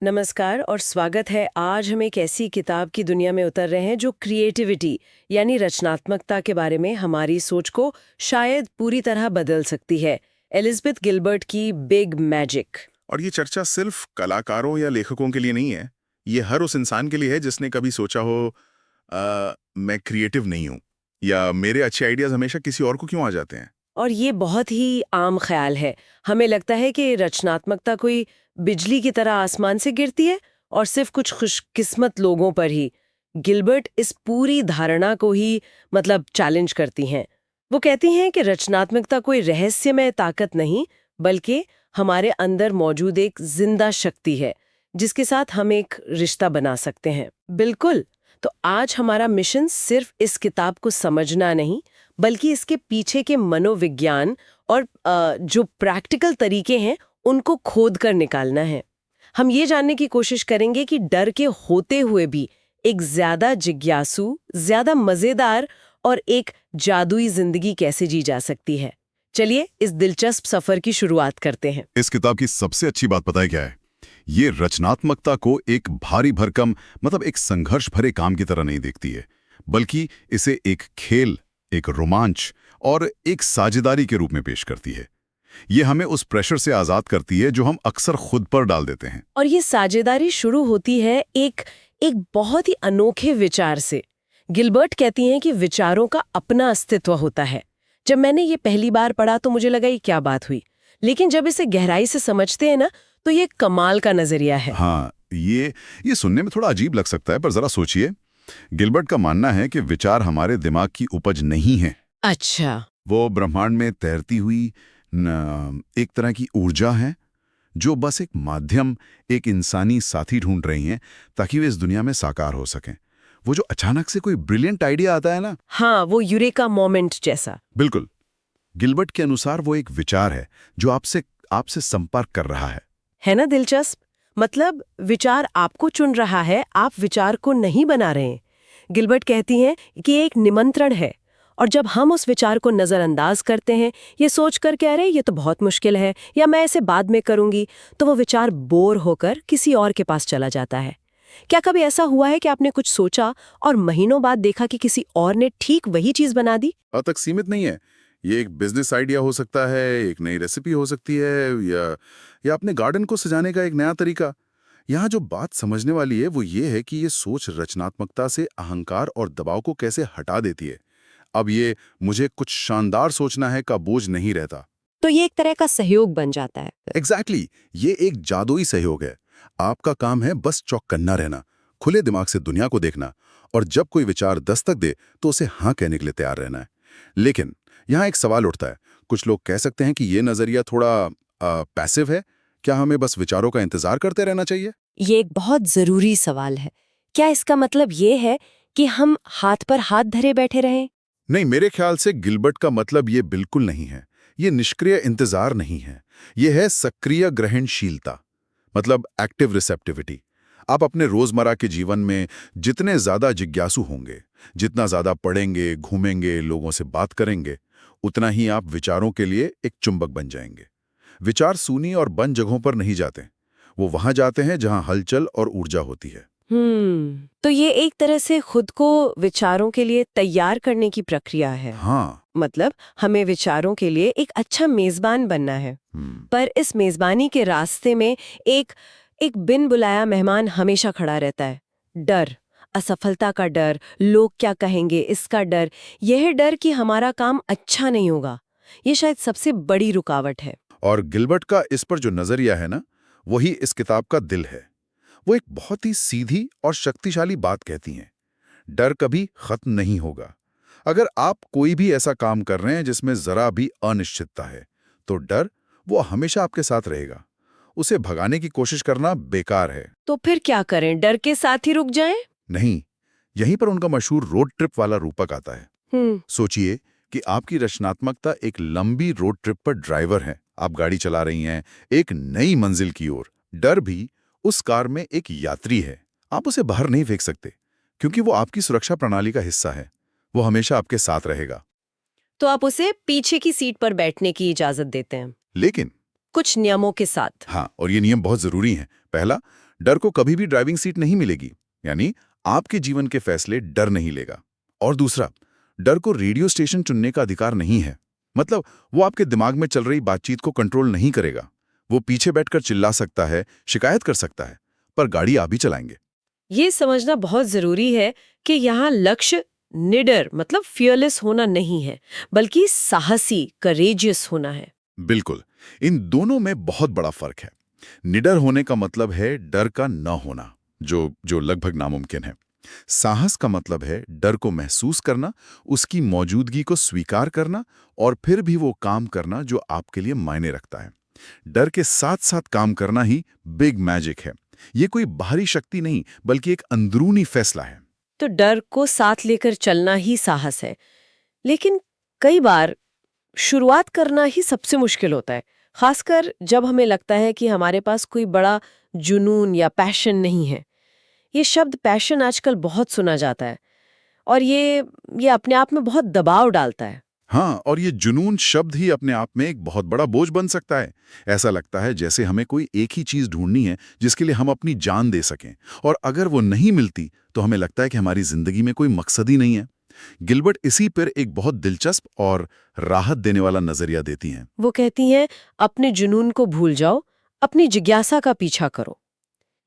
नमस्कार और स्वागत है। आज हम एक ऐसी किताब की दुनिया में उतर रहे हैं जो क्रिएटिविटी यानी रचनात्मकता के बारे में हमारी सोच को शायद पूरी तरह बदल सकती है। एलिजाबेथ गिलबर्ट की बिग मैजिक। और ये चर्चा सिर्फ कलाकारों या लेखकों के लिए नहीं है। ये हर उस इंसान के लिए है जिसने कभी सोचा हो मैं क्रिएटिव नहीं हूं, या मेरे अच्छे आइडियाज हमेशा किसी और को क्यों आ जाते हैं। और ये बहुत ही आम ख्याल है। हमें लगता है कि रचनात्मकता कोई बिजली की तरह आसमान से गिरती है और सिर्फ कुछ खुशकिस्मत लोगों पर ही। गिलबर्ट इस पूरी धारणा को ही चैलेंज करती हैं। वो कहती हैं कि रचनात्मकता कोई रहस्यमय ताकत नहीं, बल्कि हमारे अंदर मौजूद एक जिंदा शक्ति है जिसके साथ हम एक रिश्ता बना सकते हैं। बिल्कुल। तो आज हमारा मिशन सिर्फ इस किताब को समझना नहीं, बल्कि इसके पीछे के मनोविज्ञान और जो प्रैक्टिकल तरीके हैं उनको खोद कर निकालना है। हम ये जानने की कोशिश करेंगे कि डर के होते हुए भी एक ज्यादा जिज्ञासु, ज्यादा मजेदार और एक जादुई जिंदगी कैसे जी जा सकती है। चलिए इस दिलचस्प सफर की शुरुआत करते हैं। इस किताब की सबसे अच्छी बात पता है क्या है? ये रचनात्मकता को एक भारी भरकम एक संघर्ष भरे काम की तरह नहीं देखती है, बल्कि इसे एक खेल, एक रोमांच और एक साझेदारी के रूप में पेश करती है। ये हमें उस प्रेशर से आजाद करती है जो हम अक्सर खुद पर डाल देते हैं। और ये साझेदारी शुरू होती है एक एक बहुत ही अनोखे विचार से। गिलबर्ट कहती हैं कि विचारों का अपना अस्तित्व होता है। जब मैंने ये पहली बार पढ़ा तो मुझे लगा ये क्या बात हुई, लेकिन जब इसे गहराई से समझते हैं ना, तो ये कमाल का नजरिया है। हाँ, ये सुनने में थोड़ा अजीब लग सकता है, पर जरा सोचिए। गिलबर्ट का मानना है कि विचार हमारे दिमाग की उपज नहीं है। अच्छा। वो ब्रह्मांड में तैरती हुई एक तरह की ऊर्जा है जो बस एक माध्यम, एक इंसानी साथी ढूंढ रही हैं ताकि वे इस दुनिया में साकार हो सकें। वो जो अचानक से कोई ब्रिलियंट आइडिया आता है ना। हाँ, वो यूरेका मोमेंट जैसा। बिल्कुल। गिलबर्ट के अनुसार वो एक विचार है जो आपसे संपर्क कर रहा है ना दिलचस्प। मतलब विचार आपको चुन रहा है, आप विचार को नहीं बना रहे हैं। गिलबर्ट कहती हैं कि एक निमंत्रण है, और जब हम उस विचार को नजरअंदाज करते हैं, ये सोचकर कह रहे ये तो बहुत मुश्किल है या मैं इसे बाद में करूंगी, तो वो विचार बोर होकर किसी और के पास चला जाता है। क्या कभी ऐसा हुआ है कि आपने कुछ सोचा और महीनों बाद देखा कि किसी और ने ठीक वही चीज बना दी? अब तक सीमित नहीं है। ये एक बिजनेस आइडिया हो सकता है, एक नई रेसिपी हो सकती है, या अपने गार्डन को सजाने का एक नया तरीका। यहाँ जो बात समझने वाली है वो ये है कि ये सोच रचनात्मकता से अहंकार और दबाव को कैसे हटा देती है। अब ये मुझे कुछ शानदार सोचना है का बोझ नहीं रहता। तो ये एक तरह का सहयोग बन जाता है। एग्जैक्टली, ये एक जादुई सहयोग है। आपका काम है बस चौकन्ना रहना, खुले दिमाग से दुनिया को देखना, और जब कोई विचार दस्तक दे तो उसे हाँ कहने के लिए तैयार रहना है। लेकिन यहाँ एक सवाल उठता है। कुछ लोग कह सकते हैं कि ये नजरिया थोड़ा पैसिव है। क्या हमें बस विचारों का इंतजार करते रहना चाहिए? ये एक बहुत जरूरी सवाल है। क्या इसका मतलब ये है कि हम हाथ पर हाथ धरे बैठे रहें? नहीं, मेरे ख्याल से गिलबर्ट का मतलब ये बिल्कुल नहीं है। ये निष्क्रिय इंतजार नहीं है, ये है सक्रिय ग्रहणशीलता, मतलब एक्टिव रिसेप्टिविटी। आप अपने रोजमर्रा के जीवन में जितने ज्यादा जिज्ञासु होंगे, जितना ज्यादा पढ़ेंगे, घूमेंगे, लोगों से बात करेंगे, उतना ही आप विचारों के लिए एक चुंबक बन जाएंगे। विचार सूनी और बंद जगहों पर नहीं जाते, वो वहां जाते हैं जहां हलचल और ऊर्जा होती है। तो ये एक तरह से खुद को विचारों के लिए तैयार करने की प्रक्रिया है। हाँ। मतलब हमें विचारों के लिए एक अच्छा मेजबान बनना है। पर इस मेजबानी के रास्ते में एक एक बिन बुलाया मेहमान हमेशा खड़ा रहता है। डर, असफलता का डर, लोग क्या कहेंगे इसका डर, यह डर कि हमारा काम अच्छा नहीं होगा, ये शायद सबसे बड़ी रुकावट है। और गिलबर्ट का इस पर जो नजरिया है ना, वही इस किताब का दिल है। वो एक बहुत ही सीधी और शक्तिशाली बात कहती हैं। डर कभी खत्म नहीं होगा। अगर आप कोई भी ऐसा काम कर रहे हैं जिसमें जरा भी अनिश्चितता है, तो डर वो हमेशा आपके साथ रहेगा। उसे भगाने की कोशिश करना बेकार है। तो फिर क्या करें, डर के साथ ही रुक जाएं? नहीं, यहीं पर उनका मशहूर रोड ट्रिप वाला रूपक आता है। सोचिए कि आपकी रचनात्मकता एक लंबी रोड ट्रिप पर ड्राइवर है। आप गाड़ी चला रही हैं एक नई मंजिल की ओर। डर भी उस कार में एक यात्री है। आप उसे बाहर नहीं फेंक सकते, क्योंकि वो आपकी सुरक्षा प्रणाली का हिस्सा है। वो हमेशा आपके साथ रहेगा। तो आप उसे पीछे की सीट पर बैठने की इजाजत देते हैं, लेकिन कुछ नियमों के साथ। हाँ, और ये नियम बहुत जरूरी हैं। पहला, डर को कभी भी ड्राइविंग सीट नहीं मिलेगी, यानी आपके जीवन के फैसले डर नहीं लेगा। और दूसरा, डर को रेडियो स्टेशन चुनने का अधिकार नहीं है। मतलब वो आपके दिमाग में चल रही बातचीत को कंट्रोल नहीं करेगा। वो पीछे बैठकर चिल्ला सकता है, शिकायत कर सकता है, पर गाड़ी आप ही चलाएंगे। ये समझना बहुत जरूरी है कि यहाँ लक्ष्य निडर मतलब फियरलेस होना नहीं है, बल्कि साहसी करेजियस होना है। बिल्कुल, इन दोनों में बहुत बड़ा फर्क है। निडर होने का मतलब है डर का न होना, जो लगभग नामुमकिन है। साहस का मतलब है डर को महसूस करना, उसकी मौजूदगी को स्वीकार करना और फिर भी वो काम करना जो आपके लिए मायने रखता है। डर के साथ साथ काम करना ही बिग मैजिक है। ये कोई बाहरी शक्ति नहीं, बल्कि एक अंदरूनी फैसला है। तो डर को साथ लेकर चलना ही साहस है। लेकिन कई बार शुरुआत करना ही सबसे मुश्किल होता है, खासकर जब हमें लगता है कि हमारे पास कोई बड़ा जुनून या पैशन नहीं है। ये शब्द पैशन आजकल बहुत सुना जाता है और ये अपने आप में बहुत दबाव डालता है। हाँ, और ये जुनून शब्द ही अपने आप में एक बहुत बड़ा बोझ बन सकता है। ऐसा लगता है जैसे हमें कोई एक ही चीज ढूंढनी है जिसके लिए हम अपनी जान दे सकें, और अगर वो नहीं मिलती तो हमें लगता है कि हमारी जिंदगी में कोई मकसद ही नहीं है। गिलबर्ट इसी पर एक बहुत दिलचस्प और राहत देने वाला नजरिया देती हैं। वो कहती हैं, अपने जुनून को भूल जाओ, अपनी जिज्ञासा का पीछा करो।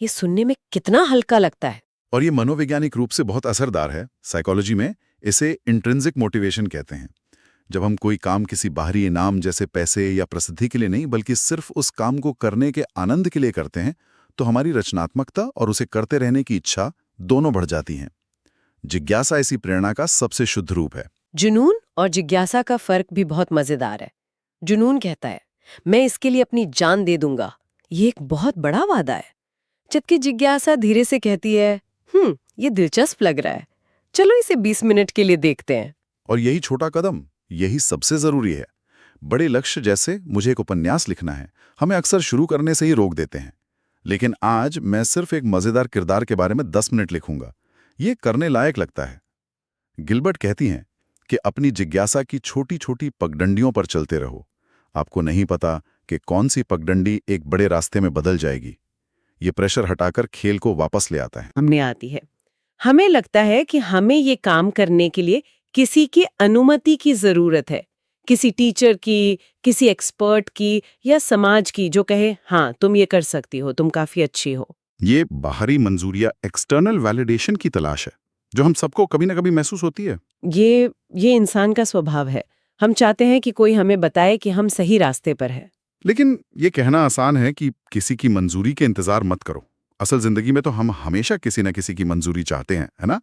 ये सुनने में कितना हल्का लगता है। और ये मनोवैज्ञानिक रूप से बहुत असरदार है। साइकोलॉजी में इसे इंट्रिंसिक मोटिवेशन कहते हैं। जब हम कोई काम किसी बाहरी इनाम जैसे पैसे या प्रसिद्धि के लिए नहीं, बल्कि सिर्फ उस काम को करने के आनंद के लिए करते हैं, तो हमारी रचनात्मकता और उसे करते रहने की इच्छा दोनों बढ़ जाती हैं। जिज्ञासा इसी प्रेरणा का सबसे शुद्ध रूप है। जुनून और जिज्ञासा का फर्क भी बहुत मजेदार है। जुनून कहता है, मैं इसके लिए अपनी जान दे दूंगा, ये एक बहुत बड़ा वादा है। जबकि जिज्ञासा धीरे से कहती है, ये दिलचस्प लग रहा है, चलो इसे 20 मिनट के लिए देखते हैं। और यही छोटा कदम, यही सबसे जरूरी है। बड़े लक्ष्य जैसे मुझे एक उपन्यास लिखना है, हमें अक्सर शुरू करने से ही रोक देते हैं। लेकिन आज मैं सिर्फ एक मजेदार किरदार के बारे में 10 मिनट लिखूंगा, ये करने लायक लगता है। गिलबर्ट कहती हैं कि अपनी जिज्ञासा की छोटी छोटी पगडंडियों पर चलते रहो। आपको नहीं पता कि कौन सी पगडंडी एक बड़े रास्ते में बदल जाएगी। ये प्रेशर हटाकर खेल को वापस ले आता है। हमने आती है। हमें लगता है कि हमें ये काम करने के लिए किसी की अनुमति की जरूरत है, किसी टीचर की, किसी एक्सपर्ट की या समाज की जो कहे, हाँ तुम ये कर सकती हो, तुम काफी अच्छी हो। ये बाहरी मंजूरी या एक्सटर्नल वैलिडेशन की तलाश है, जो हम सबको कभी ना कभी महसूस होती है। ये इंसान का स्वभाव है। हम चाहते हैं कि कोई हमें बताए कि हम सही रास्ते पर हैं। लेकिन ये कहना आसान है कि किसी की मंजूरी के इंतजार मत करो। असल जिंदगी में तो हम हमेशा किसी न किसी की मंजूरी चाहते हैं, है ना?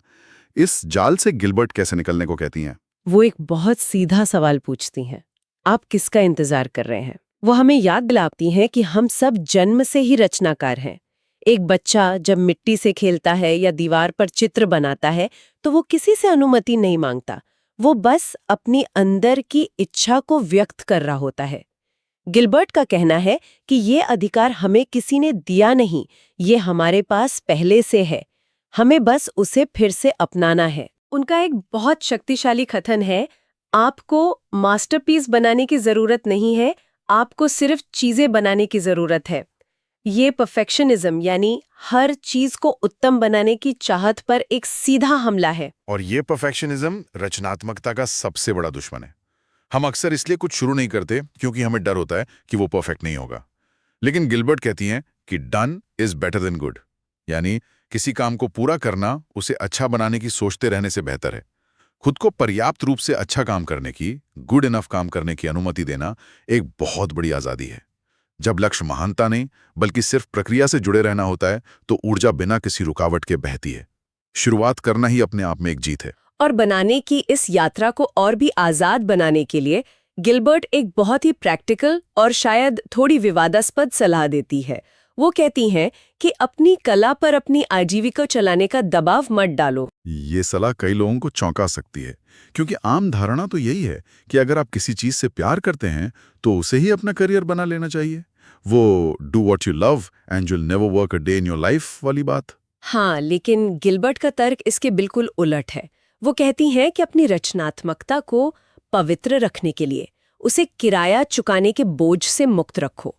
इस जाल से गिलबर्ट कैसे निकलने को कहती हैं? वो एक बहुत सीधा सवाल पूछती हैं, आप किसका इंतजार कर रहे हैं? वो हमें याद दिलाती हैं कि हम सब जन्म से ही रचनाकार हैं। एक बच्चा जब मिट्टी से खेलता है या दीवार पर चित्र बनाता है तो वो किसी से अनुमति नहीं मांगता, वो बस अपनी अंदर की इच्छा को व्यक्त कर रहा होता है। गिलबर्ट का कहना है कि ये अधिकार हमें किसी ने दिया नहीं, ये हमारे पास पहले से है, हमें बस उसे फिर से अपनाना है। उनका एक बहुत शक्तिशाली कथन है, आपको मास्टरपीस बनाने की जरूरत नहीं है, आपको सिर्फ चीजें बनाने की जरूरत है। ये परफेक्शनिज्म यानी हर चीज को उत्तम बनाने की चाहत पर एक सीधा हमला है। और ये परफेक्शनिज्म रचनात्मकता का सबसे बड़ा दुश्मन है। हम अक्सर इसलिए कुछ शुरू नहीं करते क्योंकि हमें डर होता है कि वो परफेक्ट नहीं होगा। लेकिन गिलबर्ट कहती हैं कि done is better than good, यानी किसी काम को पूरा करना उसे अच्छा बनाने की सोचते रहने से बेहतर है। खुद को पर्याप्त रूप से अच्छा काम करने की, गुड इनफ काम करने की अनुमति देना एक बहुत बड़ी आज़ादी है। जब लक्ष्य महानता नहीं बल्कि सिर्फ प्रक्रिया से जुड़े रहना होता है तो ऊर्जा बिना किसी रुकावट के बहती है। शुरुआत करना ही अपने आप में एक जीत है। और बनाने की इस यात्रा को और भी आजाद बनाने के लिए गिलबर्ट एक बहुत ही प्रैक्टिकल और शायद थोड़ी विवादास्पद सलाह देती है। वो कहती हैं कि अपनी कला पर अपनी आजीविका चलाने का दबाव मत डालो। ये सलाह कई लोगों को चौंका सकती है, क्योंकि आम धारणा तो यही है कि अगर आप किसी चीज से प्यार करते हैं तो उसे ही अपना करियर बना लेना चाहिए। वो do what you love and you'll never work a day in your life वाली बात। हाँ, लेकिन गिलबर्ट का तर्क इसके बिल्कुल उलट है। वो कहती हैं कि अपनी रचनात्मकता को पवित्र रखने के लिए उसे किराया चुकाने के बोझ से मुक्त रखो।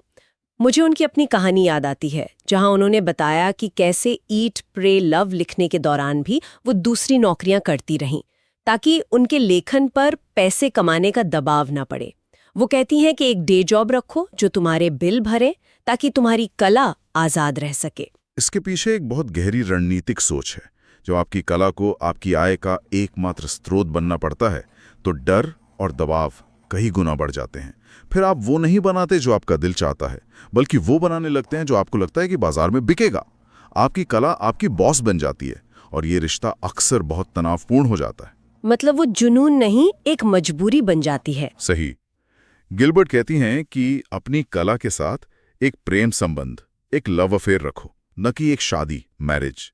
मुझे उनकी अपनी कहानी याद आती है, जहां उन्होंने बताया कि कैसे ईट प्रे लव लिखने के दौरान भी वो दूसरी नौकरियां करती रहीं, ताकि उनके लेखन पर पैसे कमाने का दबाव ना पड़े। वो कहती हैं कि एक डे जॉब रखो जो तुम्हारे बिल भरे, ताकि तुम्हारी कला आज़ाद रह सके। इसके पीछे एक बहुत गहरी रणनीतिक सोच है। जो आपकी कला को आपकी आय का एकमात्र स्रोत बनना पड़ता है, तो डर और दबाव कई गुना बढ़ जाते हैं। फिर आप वो नहीं बनाते जो आपका दिल चाहता है, बल्कि वो बनाने लगते हैं जो आपको लगता है कि बाजार में बिकेगा। आपकी कला आपकी बॉस बन जाती है, और ये रिश्ता अक्सर बहुत तनावपूर्ण हो जाता है। मतलब वो जुनून नहीं, एक मजबूरी बन जाती है। सही। गिलबर्ट कहती हैं कि अपनी कला के साथ एक प्रेम संबंध, एक लव अफेयर रखो, न कि एक शादी, मैरिज।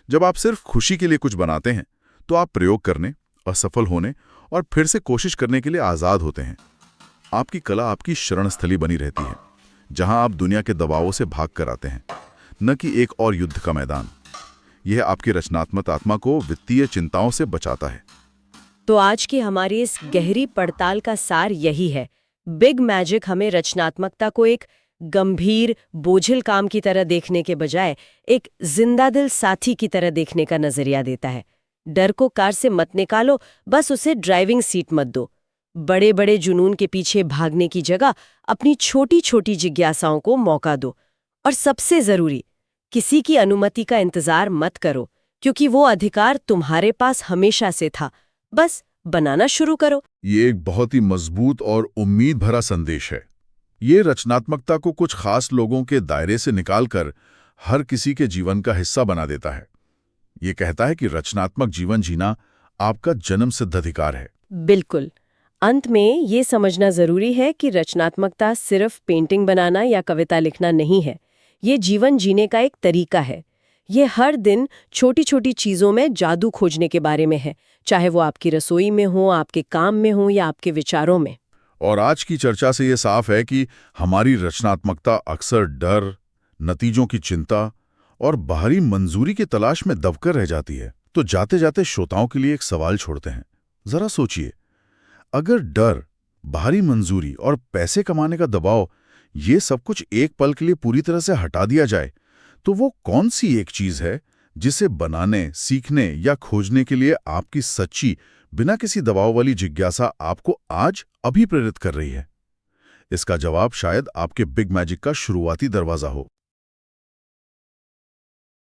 जब आप सिर्फ खुशी के लिए कुछ बनाते हैं, तो आप प्रयोग करने, असफल होने और फिर से कोशिश करने के लिए आज़ाद होते हैं। आपकी कला आपकी शरणस्थली बनी रहती है, जहां आप दुनिया के दबावों से भाग कर आते हैं, न कि एक और युद्ध का मैदान। यह आपकी रचनात्मक आत्मा को वित्तीय चिंताओं से बचाता है। तो आज की हमारी इस गहरी पड़ताल का सार यही है। बिग मैजिक हमें रचनात्मकता को एक गंभीर बोझिल काम की तरह देखने के बजाय एक जिंदा दिल साथी की तरह देखने का नजरिया देता है। डर को कार से मत निकालो, बस उसे ड्राइविंग सीट मत दो। बड़े बड़े जुनून के पीछे भागने की जगह अपनी छोटी छोटी जिज्ञासाओं को मौका दो। और सबसे जरूरी, किसी की अनुमति का इंतजार मत करो, क्योंकि वो अधिकार तुम्हारे पास हमेशा से था। बस बनाना शुरू करो। ये एक बहुत ही मजबूत और उम्मीद भरा संदेश है। ये रचनात्मकता को कुछ खास लोगों के दायरे से निकालकर हर किसी के जीवन का हिस्सा बना देता है। ये कहता है कि रचनात्मक जीवन जीना आपका जन्मसिद्ध अधिकार है। बिल्कुल। अंत में ये समझना जरूरी है कि रचनात्मकता सिर्फ पेंटिंग बनाना या कविता लिखना नहीं है। ये जीवन जीने का एक तरीका है। ये हर दिन छोटी छोटी चीजों में जादू खोजने के बारे में है, चाहे वो आपकी रसोई में हो, आपके काम में हो या आपके विचारों में। और आज की चर्चा से ये साफ है कि हमारी रचनात्मकता अक्सर डर, नतीजों की चिंता और बाहरी मंजूरी की तलाश में दबकर रह जाती है। तो जाते जाते श्रोताओं के लिए एक सवाल छोड़ते हैं। जरा सोचिए, अगर डर, बाहरी मंजूरी और पैसे कमाने का दबाव, ये सब कुछ एक पल के लिए पूरी तरह से हटा दिया जाए, तो वो कौन सी एक चीज है जिसे बनाने, सीखने या खोजने के लिए आपकी सच्ची, बिना किसी दबाव वाली जिज्ञासा आपको आज अभी प्रेरित कर रही है? इसका जवाब शायद आपके बिग मैजिक का शुरुआती दरवाजा हो।